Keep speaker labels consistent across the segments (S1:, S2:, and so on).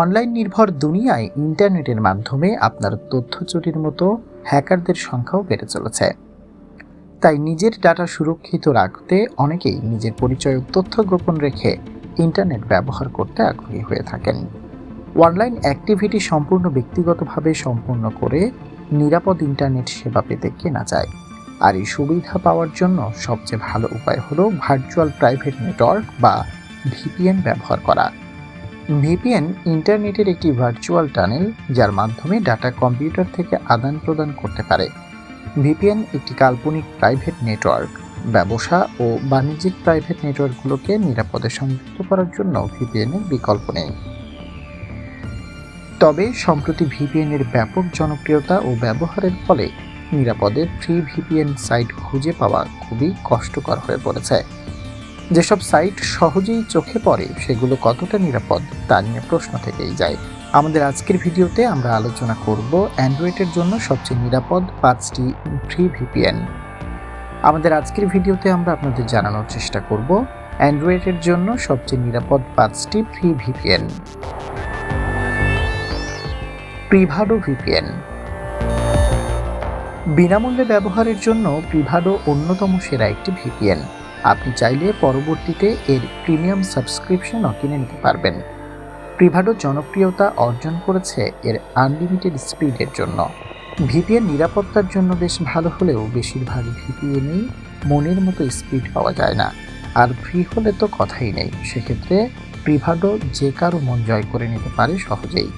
S1: Online নির্ভর দুনিয়ায় ইন্টারনেটের মাধ্যমে আপনার তথ্য চুরির মতো হ্যাকারদের সংখ্যাও বেড়ে চলেছে। তাই নিজের ডাটা সুরক্ষিত রাখতে অনেকেই নিজের পরিচয় ও তথ্য গোপন রেখে ইন্টারনেট ব্যবহার করতে আগ্রহী হয়ে থাকেন। অনলাইন অ্যাক্টিভিটি সম্পূর্ণ ব্যক্তিগতভাবে সম্পূর্ণ করে নিরাপদ ইন্টারনেট সেবা পেতে কেনা যায়। আর এই সুবিধা পাওয়ার জন্য সবচেয়ে ভালো উপায় হলো ভার্চুয়াল প্রাইভেট নেটওয়ার্ক বা ভিপিএন ব্যবহার করা। ভিপিএন ইন্টারনেটের একটি ভার্চুয়াল টানেল, যার মাধ্যমে ডাটা কম্পিউটার থেকে আদান প্রদান করতে পারে। ভিপিএন একটি কাল্পনিক প্রাইভেট নেটওয়ার্ক। ব্যবসা ও বাণিজ্যিক প্রাইভেট নেটওয়ার্কগুলোকে নিরাপদে সংযুক্ত করার জন্য ভিপিএনের বিকল্প নেই। তবে সম্প্রতি ভিপিএনের ব্যাপক জনপ্রিয়তা ও ব্যবহারের ফলে নিরাপদে ফ্রি ভিপিএন সাইট খুঁজে পাওয়া খুবই কষ্টকর হয়ে পড়েছে। যেসব সাইট সহজেই চোখে পড়ে সেগুলো কতটা নিরাপদ তা নিয়ে প্রশ্ন থেকেই যায়। আমাদের আজকের ভিডিওতে আমরা আলোচনা করব অ্যান্ড্রয়েডের জন্য সবচেয়ে নিরাপদ 5টি ফ্রি ভিপিএন। আমাদের আজকের ভিডিওতে আমরা আপনাদের জানানোর চেষ্টা করব অ্যান্ড্রয়েডের জন্য সবচেয়ে নিরাপদ 5টি ফ্রি ভিপিএন। প্রিভাডো ভিপিএন। বিনামূল্যে ব্যবহারের জন্য প্রিভাডো অন্যতম সেরা একটি ভিপিএন। আপনি চাইলে পরবর্তীতে এর প্রিমিয়াম সাবস্ক্রিপশনও কিনে নিতে পারবেন। প্রিভাডো জনপ্রিয়তা অর্জন করেছে এর আনলিমিটেড স্পিডের জন্য। ভিপিএন নিরাপত্তার জন্য বেশ ভালো হলেও বেশিরভাগ ভিপিএনেই মনের মতো স্পিড পাওয়া যায় না। আর ফ্রি হলে তো কথাই নেই, সেক্ষেত্রে প্রিভাডো যে কারো মন জয় করে নিতে পারে সহজেই।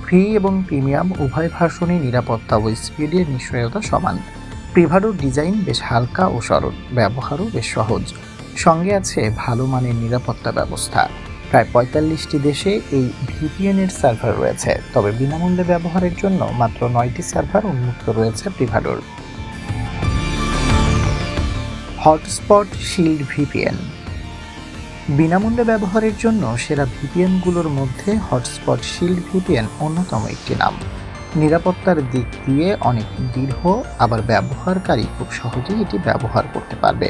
S1: ফ্রি এবং প্রিমিয়াম উভয় ভার্সনই নিরাপত্তা ও স্পিডের নিশ্চয়তা সমান। প্রিভাডোর ডিজাইন বেশ হালকা ও সরল, ব্যবহারও বেশ সহজ, সঙ্গে আছে ভালো মানের নিরাপত্তা ব্যবস্থা। প্রায় 45টি দেশে এই ভিপিএনের সার্ভার রয়েছে, তবে বিনামূল্যে ব্যবহারের জন্য মাত্র 9টি সার্ভার উন্মুক্ত রয়েছে প্রিভাডোর। Hotspot shield VPN. বিনামূল্যে ব্যবহারের জন্য সেরা ভিপিএনগুলোর মধ্যে হটস্পট শিল্ড ভিপিএন অন্যতম একটি নাম। নিরাপত্তার দিক দিয়ে অনেক দৃঢ়, আবার ব্যবহারকারী খুব সহজেই এটি ব্যবহার করতে পারবে।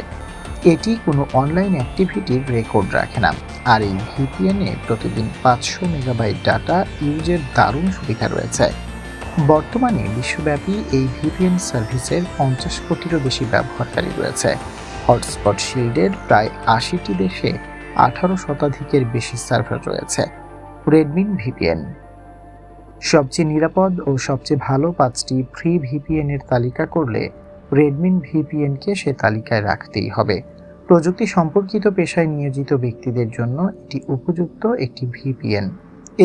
S1: এটি কোনো অনলাইন অ্যাক্টিভিটির রেকর্ড রাখে না। আর এই ভিপিএনে প্রতিদিন 500 মেগাবাইট ডাটা ইউজের দারুণ সুবিধা রয়েছে। বর্তমানে বিশ্বব্যাপী এই ভিপিএন সার্ভিসের 50 কোটিরও বেশি ব্যবহারকারী রয়েছে। হটস্পট শিল্ডের প্রায় 80টি দেশে 18 শতাধিকের বেশি সার্ভার রয়েছে। রেডমিন ভিপিএন। সবচেয়ে নিরাপদ ও সবচেয়ে ভালো 5টি ফ্রি ভিপিএনের তালিকা করলে রেডমিন ভিপিএনকে সে তালিকায় রাখতেই হবে। প্রযুক্তি সম্পর্কিত পেশায় নিয়োজিত ব্যক্তিদের জন্য এটি উপযুক্ত একটি ভিপিএন।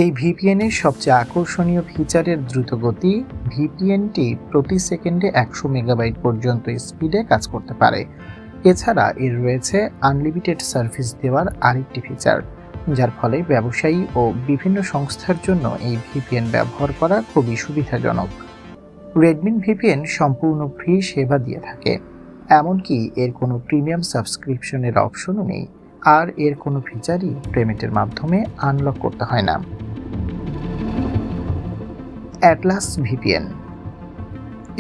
S1: এই ভিপিএনের সবচেয়ে আকর্ষণীয় ফিচারের দ্রুতগতি। ভিপিএনটি প্রতি সেকেন্ডে 100 মেগাবাইট পর্যন্ত স্পিডে কাজ করতে পারে। এছাড়া এর রয়েছে আনলিমিটেড সার্ভিস দেওয়ার আরেকটি ফিচার, যার ফলে ব্যবসায়ী ও বিভিন্ন সংস্থার জন্য এই ভিপিএন ব্যবহার করা খুবই সুবিধাজনক। রেডমিন ভিপিএন সম্পূর্ণ ফ্রি সেবা দিয়ে থাকে, এমনকি এর কোনো প্রিমিয়াম সাবস্ক্রিপশনের অপশনও নেই। আর এর কোনো ফিচারই পেমেন্টের মাধ্যমে আনলক করতে হয় না। Atlas VPN.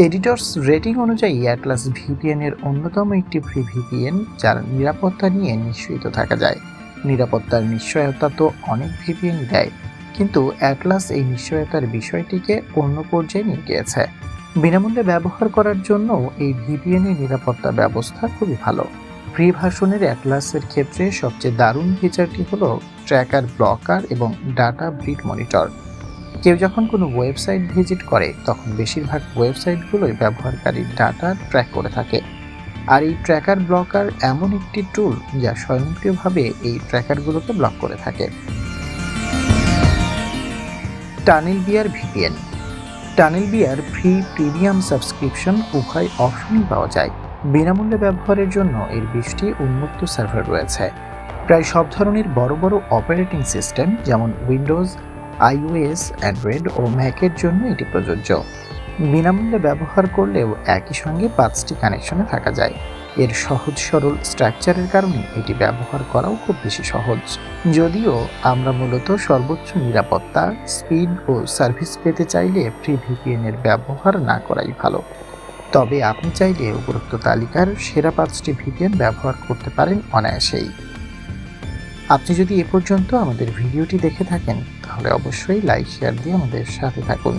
S1: এডিটরস রেটিং অনুযায়ী অ্যাটলাস ভিপিএনের অন্যতম একটি ফ্রি ভিপিএন, যার নিরাপত্তা নিয়ে নিশ্চিত থাকা যায়। নিরাপত্তার নিশ্চয়তা তো অনেক ভিপিএন দেয়, কিন্তু অ্যাটলাস এই নিশ্চয়তার বিষয়টিকে অন্য পর্যায়ে নিয়ে গিয়েছে। বিনামূল্যে ব্যবহার করার জন্য এই ভিপিএনের নিরাপত্তা ব্যবস্থা খুবই ভালো। ফ্রি ভার্সনের অ্যাটলাসের ক্ষেত্রে সবচেয়ে দারুণ ফিচারটি হলো ট্র্যাকার ব্লকার এবং ডাটা ব্রিট মনিটর। কেউ যখন কোনো ওয়েবসাইট ভিজিট করে তখন বেশিরভাগ ওয়েবসাইটগুলোই ব্যবহারকারীর ডাটা ট্র্যাক করে থাকে। আর এই ট্র্যাকার ব্লকার এমন একটি টুল যা স্বয়ংক্রিয়ভাবে এই ট্র্যাকারগুলোকে ব্লক করে থাকে। টানেল বিয়ার ভিপিএন। টানেল বিয়ার ফ্রি প্রিমিয়াম সাবস্ক্রিপশন উভয় অপশনই পাওয়া যায়। বিনামূল্যে ব্যবহারের জন্য এর 20টি উন্মুক্ত সার্ভার রয়েছে। প্রায় সব ধরনের বড় বড় অপারেটিং সিস্টেম যেমন উইন্ডোজ, আইওএস, অ্যান্ড্রয়েড ও ম্যাকের জন্য এটি প্রযোজ্য। বিনামূল্যে ব্যবহার করলেও একই সঙ্গে 5টি কানেকশনে থাকা যায়। এর সহজ সরল স্ট্রাকচারের কারণে এটি ব্যবহার করাও খুব বেশি সহজ। যদিও আমরা মূলত সর্বোচ্চ নিরাপত্তা, স্পিড ও সার্ভিস পেতে চাইলে ফ্রি ভিপিএনের ব্যবহার না করাই ভালো। তবে আপনি চাইলে উপরোক্ত তালিকার সেরা 5টি ভিপিএন ব্যবহার করতে পারেন অনায়াসেই। আপনি যদি এ পর্যন্ত আমাদের ভিডিওটি দেখে থাকেন তাহলে অবশ্যই লাইক শেয়ার দিয়ে আমাদের সাথে থাকুন।